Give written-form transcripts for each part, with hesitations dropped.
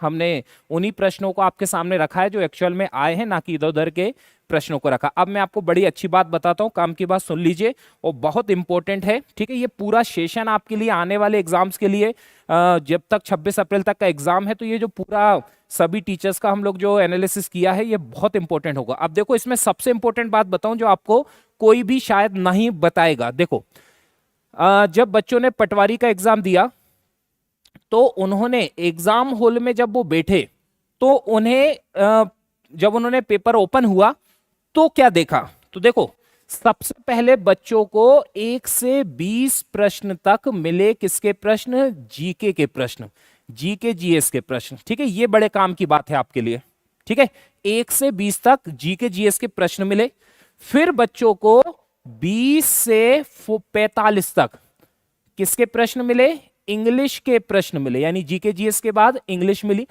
हमने उन्हीं प्रश्नों को आपके सामने रखा है जो एक्चुअल में आए हैं, ना कि इधर उधर के प्रश्नों को रखा। अब मैं आपको बड़ी अच्छी बात बताता हूं, काम की बात सुन लीजिए, और बहुत इंपॉर्टेंट है, ठीक है। ये पूरा सेशन आपके लिए आने वाले एग्जाम्स के लिए, जब तक 26 अप्रैल तक का एग्जाम है, तो ये जो पूरा सभी टीचर्स का हम लोग जो एनालिसिस किया है, ये बहुत इंपॉर्टेंट होगा। अब देखो, इसमें सबसे इंपॉर्टेंट बात बताऊं जो आपको कोई भी शायद नहीं बताएगा। देखो, जब बच्चों ने पटवारी का एग्जाम दिया, तो उन्होंने एग्जाम हॉल में जब वो बैठे, तो उन्हें जब उन्होंने पेपर ओपन हुआ तो क्या देखा, तो देखो, सबसे पहले बच्चों को 1 से 20 प्रश्न तक मिले। किसके प्रश्न? जीके के प्रश्न, जीके जीएस के प्रश्न, ठीक है। ये बड़े काम की बात है आपके लिए, ठीक है। 1 से 20 तक जीके जीएस के प्रश्न मिले। फिर बच्चों को 20 से 45 तक किसके प्रश्न मिले? इंग्लिश के प्रश्न मिले, यानी जीके जीएस के बाद इंग्लिश मिली।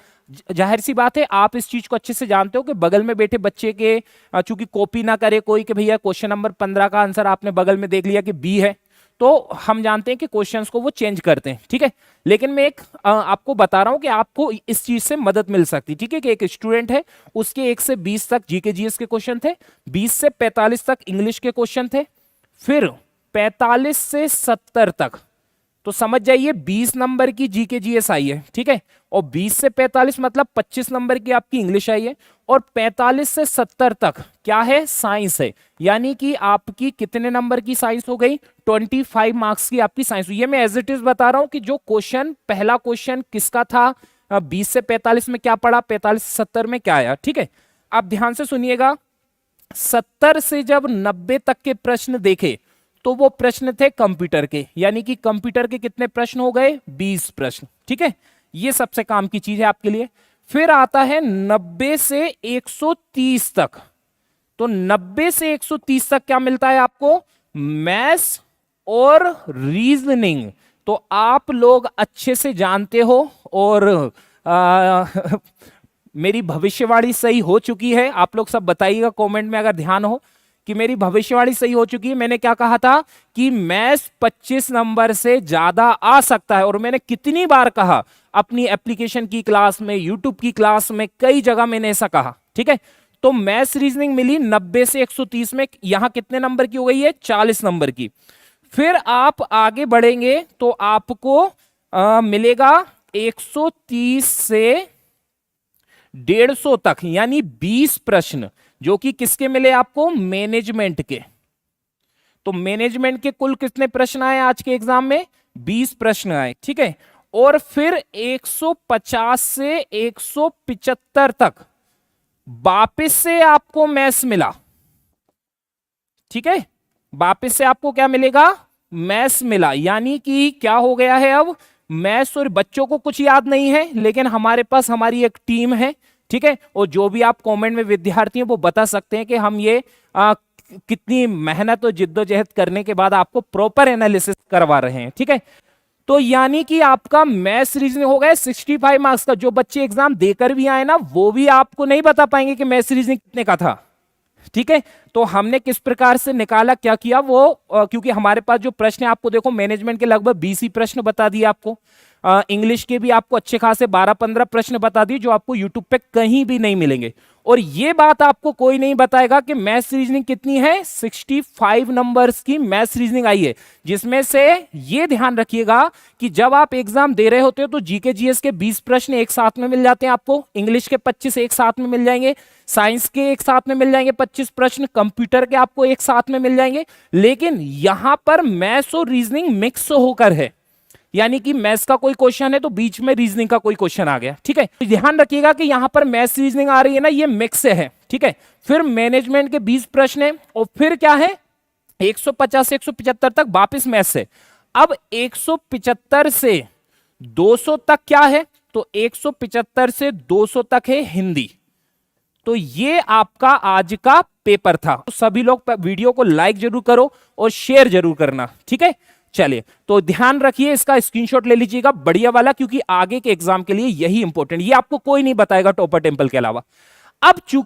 जाहिर सी बात है, आप इस चीज को अच्छे से जानते हो कि बगल में बैठे बच्चे के चूंकि कॉपी ना करे कोई कि भैया क्वेश्चन नंबर 15 का आंसर आपने बगल में देख लिया कि बी है, तो हम जानते हैं कि क्वेश्चंस को वो चेंज करते हैं, ठीक है। लेकिन मैं एक आपको बता रहा हूं कि आपको इस चीज से मदद मिल सकती, ठीक है, कि एक स्टूडेंट है, उसके 1 से 20 तक जीके जीएस के क्वेश्चन थे, 20 से 45 तक इंग्लिश के क्वेश्चन थे, फिर 45 से 70 तक, तो समझ जाइए 20 नंबर की जीके जीएस आई है, ठीक है। और 20 से 45 मतलब 25 नंबर की आपकी इंग्लिश आई है, और 45 से 70 तक क्या है? साइंस है। यानी कि आपकी कितने नंबर की साइंस हो गई? 25 मार्क्स की आपकी साइंस हुई। ये मैं एज इट इज बता रहा हूं कि जो क्वेश्चन, पहला क्वेश्चन किसका था, 20 से 45 में क्या पढ़ा, 45 से 70 में क्या आया, ठीक है। अब ध्यान से सुनिएगा, 70 से जब 90 तक के प्रश्न देखे, तो वो प्रश्न थे कंप्यूटर के, यानी कि कंप्यूटर के कितने प्रश्न हो गए? 20 प्रश्न, ठीक है। ये सबसे काम की चीज है आपके लिए। फिर आता है 90 से 130 तक, तो 90 से 130 तक क्या मिलता है आपको? मैथ्स और रीजनिंग। तो आप लोग अच्छे से जानते हो, और मेरी भविष्यवाणी सही हो चुकी है। आप लोग सब बताइएगा कमेंट में अगर ध्यान हो कि मेरी भविष्यवाणी सही हो चुकी है। मैंने क्या कहा था कि मैथ्स 25 नंबर से ज्यादा आ सकता है, और मैंने कितनी बार कहा अपनी एप्लीकेशन की क्लास में, यूट्यूब की क्लास में, कई जगह मैंने ऐसा कहा, ठीक है। तो मैथ्स रीजनिंग मिली 90 से 130 में, यहां कितने नंबर की हो गई है? 40 नंबर की। फिर आप आगे बढ़ेंगे तो आपको मिलेगा 130 से 150 तक, यानी 20 प्रश्न, जो कि किसके मिले आपको? मैनेजमेंट के। तो मैनेजमेंट के कुल कितने प्रश्न आए आज के एग्जाम में? 20 प्रश्न आए, ठीक है। और फिर 150 से 175 तक वापिस से आपको मैथ्स मिला, ठीक है। वापिस से आपको क्या मिलेगा? मैथ्स मिला। यानी कि क्या हो गया है अब? मैथ्स, और बच्चों को कुछ याद नहीं है, लेकिन हमारे पास हमारी एक टीम है, ठीक है। और जो भी आप कमेंट में विद्यार्थी हैं वो बता सकते हैं कि हम ये कितनी मेहनत और जिद्दोजहद करने के बाद आपको प्रॉपर एनालिसिस करवा रहे हैं, ठीक है। तो यानी कि आपका मैथ्स रीजनिंग हो गया 65 मार्क्स का। जो बच्चे एग्जाम देकर भी आए ना, वो भी आपको नहीं बता पाएंगे कि मैथ्स रीजनिंग कितने का था, ठीक है। तो हमने किस प्रकार से निकाला, क्या किया वो, क्योंकि हमारे पास जो प्रश्न है, आपको देखो मैनेजमेंट के लगभग 20 ही प्रश्न बता दिए आपको, इंग्लिश के भी आपको अच्छे खासे 12-15 प्रश्न बता दिए, जो आपको यूट्यूब पे कहीं भी नहीं मिलेंगे। और ये बात आपको कोई नहीं बताएगा कि मैथ्स रीजनिंग कितनी है? 65 नंबर्स की मैथ्स रीजनिंग आई है, जिसमें से ये ध्यान रखिएगा कि जब आप एग्जाम दे रहे होते हो तो जीके जीएस के 20 प्रश्न एक साथ में मिल जाते हैं आपको, इंग्लिश के 25 एक साथ में मिल जाएंगे, साइंस के एक साथ में मिल जाएंगे 25 प्रश्न, कंप्यूटर के आपको एक साथ में मिल जाएंगे। लेकिन यहां पर मैथ्स और रीजनिंग मिक्स होकर है, यानी कि मैथ्स का कोई क्वेश्चन है तो बीच में रीजनिंग का कोई क्वेश्चन आ गया, ठीक है। तो ध्यान रखिएगा कि यहां पर मैथ्स रीजनिंग आ रही है ना, ये मिक्स से है, ठीक है। फिर मैनेजमेंट के 20 प्रश्न है, और फिर क्या है? 150 से 175 तक वापस मैथ्स है। अब 175 से 200 तक क्या है? तो 175 से 200 तक है हिंदी। तो ये आपका आज का पेपर था। तो सभी लोग वीडियो को लाइक जरूर करो और शेयर जरूर करना, ठीक है। चलिए, तो ध्यान रखिए, इसका स्क्रीनशॉट ले लीजिएगा बढ़िया वाला, क्योंकि आगे के एग्जाम के लिए यही इंपॉर्टेंट, ये आपको कोई नहीं बताएगा टॉपर टेंपल के अलावा। अब चूंकि